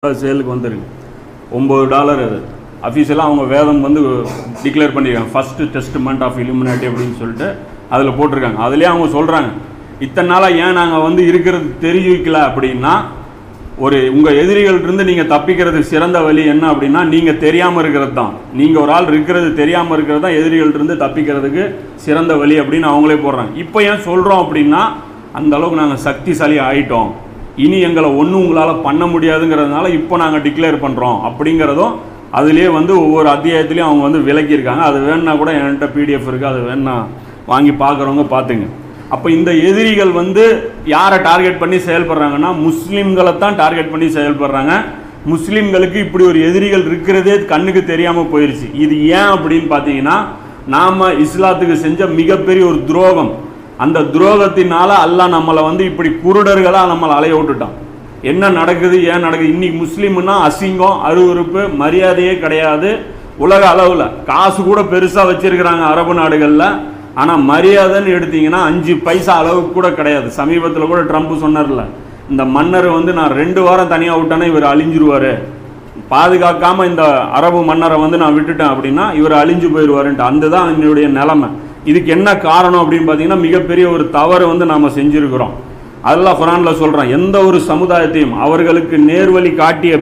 சேலுக்கு வந்துருக்கு $9 அது அஃபீஷியலாக அவங்க வேதம் வந்து டிக்ளேர் பண்ணியிருக்காங்க. ஃபஸ்ட்டு டெஸ்ட்மெண்ட் ஆஃப் இலுமினாட்டி அப்படின்னு சொல்லிட்டு அதில் போட்டிருக்காங்க. அதுலேயே அவங்க சொல்கிறாங்க, இத்தனை நாளாக ஏன் நாங்கள் வந்து இருக்கிறது தெரிவிக்கல அப்படின்னா, உங்கள் எதிரிகள்கிட்டருந்து நீங்கள் தப்பிக்கிறது சிறந்த வழி என்ன அப்படின்னா, நீங்கள் தெரியாமல் இருக்கிறது தான். நீங்கள் ஒரு ஆள் இருக்கிறது தெரியாமல் இருக்கிறது தான் எதிரிகள்கிட்டருந்து தப்பிக்கிறதுக்கு சிறந்த வழி அப்படின்னு அவங்களே போடுறாங்க. இப்போ ஏன் சொல்கிறோம் அப்படின்னா, அந்த அளவுக்கு நாங்கள் சக்திசாலி ஆகிட்டோம், இனி எங்களை ஒன்றும் உங்களால் பண்ண முடியாதுங்கிறதுனால இப்போ நாங்கள் டிக்ளேர் பண்ணுறோம் அப்படிங்கிறதும் அதுலேயே வந்து ஒவ்வொரு அத்தியாயத்துலேயும் அவங்க வந்து விளக்கியிருக்காங்க. அது வேணுன்னா கூட என்கிட்ட PDF இருக்குது, அது வேணுன்னா வாங்கி பார்க்குறவங்க பார்த்துங்க. அப்போ இந்த எதிரிகள் வந்து யாரை டார்கெட் பண்ணி செயல்படுறாங்கன்னா, முஸ்லீம்களை தான் டார்கெட் பண்ணி செயல்படுறாங்க. முஸ்லீம்களுக்கு இப்படி ஒரு எதிரிகள் இருக்கிறதே கண்ணுக்கு தெரியாமல் போயிடுச்சு. இது ஏன் அப்படின்னு பார்த்தீங்கன்னா, நாம் இஸ்லாத்துக்கு செஞ்ச மிகப்பெரிய ஒரு துரோகம். அந்த துரோகத்தினால அல்லாஹ் நம்மளை வந்து இப்படி குருடர்களாக நம்மளை அலைய விட்டுட்டான். என்ன நடக்குது, ஏன் நடக்குது? இன்னைக்கு முஸ்லீம்னா அசிங்கம், அருவருப்பு, மரியாதையே கிடையாது. உலக அளவில் காசு கூட பெருசாக வச்சிருக்கிறாங்க அரபு நாடுகளில், ஆனால் மரியாதைன்னு எடுத்தீங்கன்னா 5 பைசா அளவுக்கு கூட கிடையாது. சமீபத்தில் கூட ட்ரம்ப் சொன்னார்ல, இந்த மன்னர் வந்து நான் 2 வாரம் தனியாக விட்டேன்னா இவர் அழிஞ்சிருவார், பாதுகாக்காமல் இந்த அரபு மன்னரை வந்து நான் விட்டுட்டேன் அப்படின்னா இவர் அழிஞ்சு போயிடுவாருன்ட்டு. அந்த தான் என்னுடைய நிலைமை. இதுக்கு என்ன காரணம் அப்படின்னு பார்த்தீங்கன்னா, மிகப்பெரிய ஒரு தவறு வந்து நாம் செஞ்சுருக்கிறோம். அல்லாஹ் குர்ஆனில் சொல்கிறான், எந்த ஒரு சமுதாயத்தையும் அவர்களுக்கு நேர்வழி காட்டிய